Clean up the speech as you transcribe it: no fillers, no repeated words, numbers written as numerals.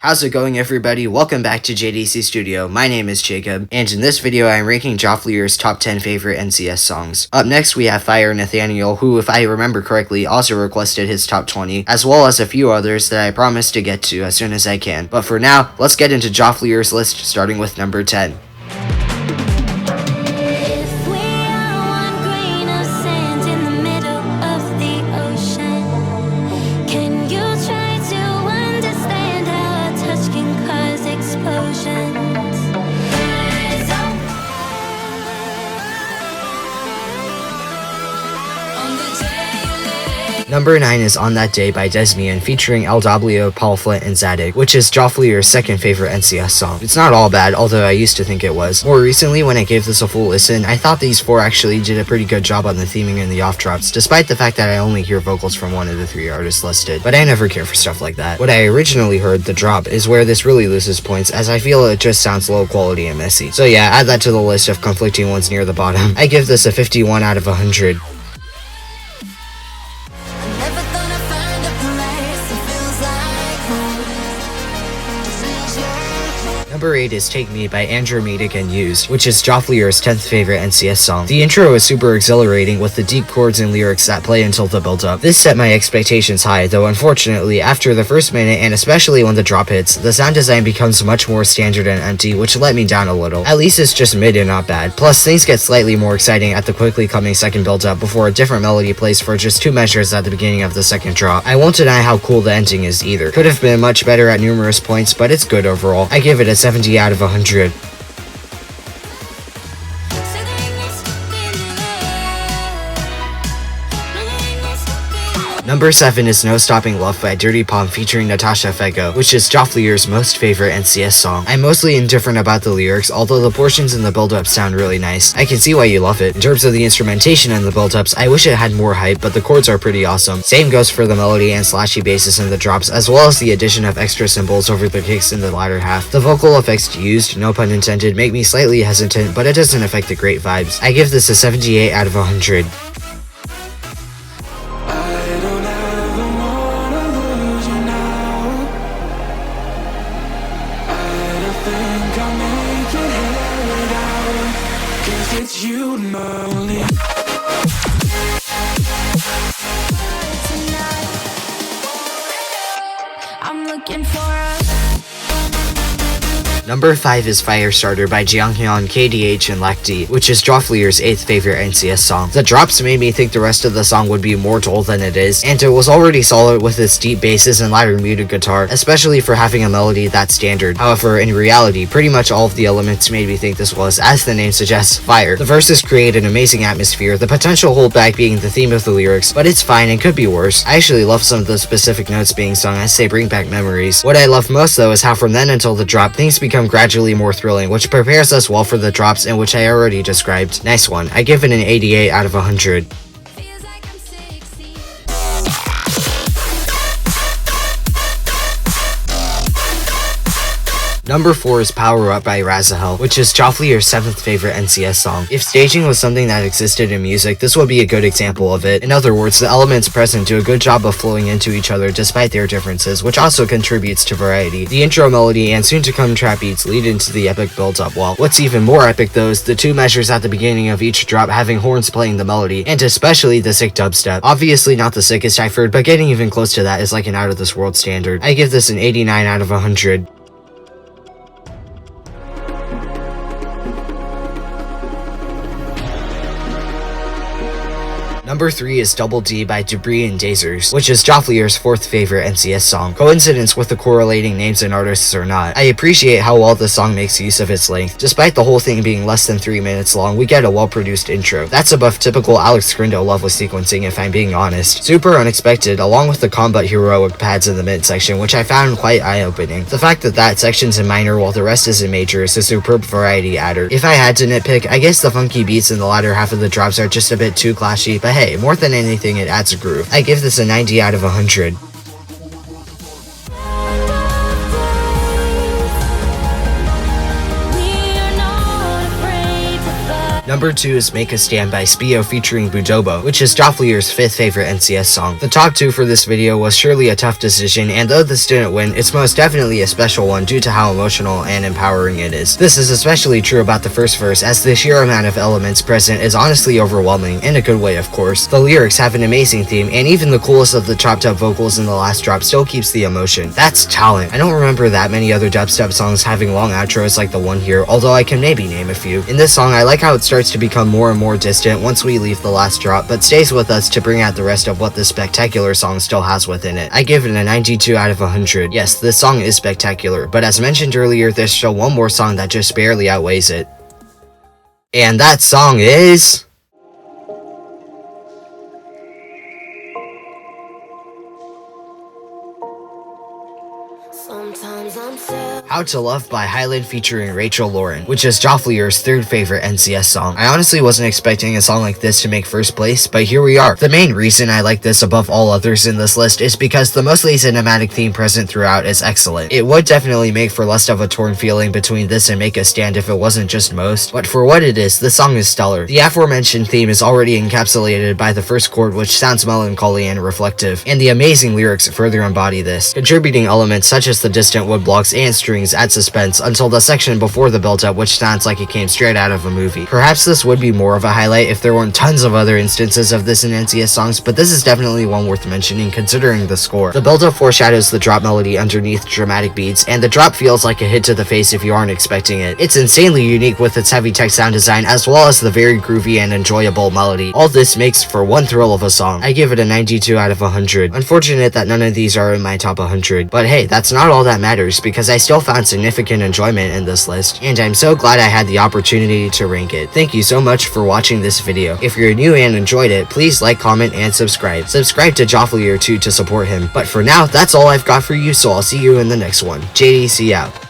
How's it going, everybody? Welcome back to JDC Studio. My name is Jacob, and in this video I'm ranking Joflyer's top 10 favorite NCS songs. Up next we have Fire Nathaniel, who, if I remember correctly, also requested his top 20, as well as a few others that I promise to get to as soon as I can. But for now, let's get into Joflyer's list, starting with number 10. Number 9 is On That Day by Desmian, featuring LW, Paul Flint, and Zadig, which is Joflyer's second favorite NCS song. It's not all bad, although I used to think it was. More recently, when I gave this a full listen, I thought these four actually did a pretty good job on the theming and the off drops, despite the fact that I only hear vocals from one of the three artists listed. But I never care for stuff like that. What I originally heard, the drop, is where this really loses points, as I feel it just sounds low quality and messy. So yeah, add that to the list of conflicting ones near the bottom. I give this a 51 out of 100. Number 8 is Take Me by Andromedic and Used, which is Joflyer's 10th favorite NCS song. The intro is super exhilarating with the deep chords and lyrics that play until the build-up. This set my expectations high, though unfortunately, after the first minute and especially when the drop hits, the sound design becomes much more standard and empty, which let me down a little. At least it's just mid and not bad. Plus, things get slightly more exciting at the quickly coming second build-up before a different melody plays for just 2 measures at the beginning of the second drop. I won't deny how cool the ending is either. Could have been much better at numerous points, but it's good overall. I give it a 70 out of 100. Number 7 is No Stopping Love by Dirty Palm featuring Natasha Fego, which is Joflyer's most favorite NCS song. I'm mostly indifferent about the lyrics, although the portions in the build-up sound really nice. I can see why you love it. In terms of the instrumentation and the build-ups, I wish it had more hype, but the chords are pretty awesome. Same goes for the melody and slashy basses in the drops, as well as the addition of extra cymbals over the kicks in the latter half. The vocal effects used, no pun intended, make me slightly hesitant, but it doesn't affect the great vibes. I give this a 78 out of 100. Number 5 is Firestarter by Jianghyun, KDH, and Lak-D, which is Joflyer's 8th favorite NCS song. The drops made me think the rest of the song would be more dull than it is, and it was already solid with its deep basses and louder muted guitar, especially for having a melody that standard. However, in reality, pretty much all of the elements made me think this was, as the name suggests, fire. The verses create an amazing atmosphere, the potential holdback being the theme of the lyrics, but it's fine and could be worse. I actually love some of the specific notes being sung as they bring back memories. What I love most though is how from then until the drop, things become gradually more thrilling, which prepares us well for the drops in which I already described. Nice one. I give it an 88 out of 100. Number 4 is Power Up by Razahel, which is Joflyer's 7th favorite NCS song. If staging was something that existed in music, this would be a good example of it. In other words, the elements present do a good job of flowing into each other despite their differences, which also contributes to variety. The intro melody and soon-to-come trap beats lead into the epic build-up wall. What's even more epic though is the 2 measures at the beginning of each drop having horns playing the melody, and especially the sick dubstep. Obviously not the sickest I've heard, but getting even close to that is like an out-of-this-world standard. I give this an 89 out of 100. Number 3 is Double D by Debris and Dazers, which is Joflyer's 4th favorite NCS song. Coincidence with the correlating names and artists or not, I appreciate how well the song makes use of its length. Despite the whole thing being less than 3 minutes long, we get a well-produced intro. That's above typical Alex Grindo level sequencing if I'm being honest. Super unexpected, along with the combat heroic pads in the midsection, which I found quite eye-opening. The fact that that section's in minor while the rest is in major is a superb variety adder. If I had to nitpick, I guess the funky beats in the latter half of the drops are just a bit too clashy, but hey, more than anything, it adds a groove. I give this a 90 out of 100. Number 2 is Make a Stand by Spio featuring Budobo, which is Joflyer's 5th favorite NCS song. The top 2 for this video was surely a tough decision, and though this didn't win, it's most definitely a special one due to how emotional and empowering it is. This is especially true about the first verse, as the sheer amount of elements present is honestly overwhelming, in a good way of course. The lyrics have an amazing theme, and even the coolest of the chopped up vocals in the last drop still keeps the emotion. That's talent. I don't remember that many other dubstep songs having long outros like the one here, although I can maybe name a few. In this song, I like how it starts to become more and more distant once we leave the last drop, but stays with us to bring out the rest of what this spectacular song still has within it. I give it a 92 out of 100. Yes, this song is spectacular, but as mentioned earlier, there's still one more song that just barely outweighs it. And that song is... Sometimes I'm sad. How to Love by Highland featuring Rachel Lauren, which is Joflyer's 3rd favorite NCS song. I honestly wasn't expecting a song like this to make first place, but here we are. The main reason I like this above all others in this list is because the mostly cinematic theme present throughout is excellent. It would definitely make for less of a torn feeling between this and Make a Stand if it wasn't just most, but for what it is, this song is stellar. The aforementioned theme is already encapsulated by the first chord, which sounds melancholy and reflective, and the amazing lyrics further embody this. Contributing elements such as the distant wood blocks and strings add suspense until the section before the build-up, which sounds like it came straight out of a movie. Perhaps this would be more of a highlight if there weren't tons of other instances of this in NCS songs, but this is definitely one worth mentioning considering the score. The build-up foreshadows the drop melody underneath dramatic beats, and the drop feels like a hit to the face if you aren't expecting it. It's insanely unique with its heavy tech sound design as well as the very groovy and enjoyable melody. All this makes for one thrill of a song. I give it a 92 out of 100. Unfortunate that none of these are in my top 100, but hey, that's not all that matters because I still found significant enjoyment in this list, and I'm so glad I had the opportunity to rank it. Thank you so much for watching this video. If you're new and enjoyed it, please like, comment, and subscribe. Subscribe to Joflyer too to support him. But for now, that's all I've got for you, so I'll see you in the next one. JDC out.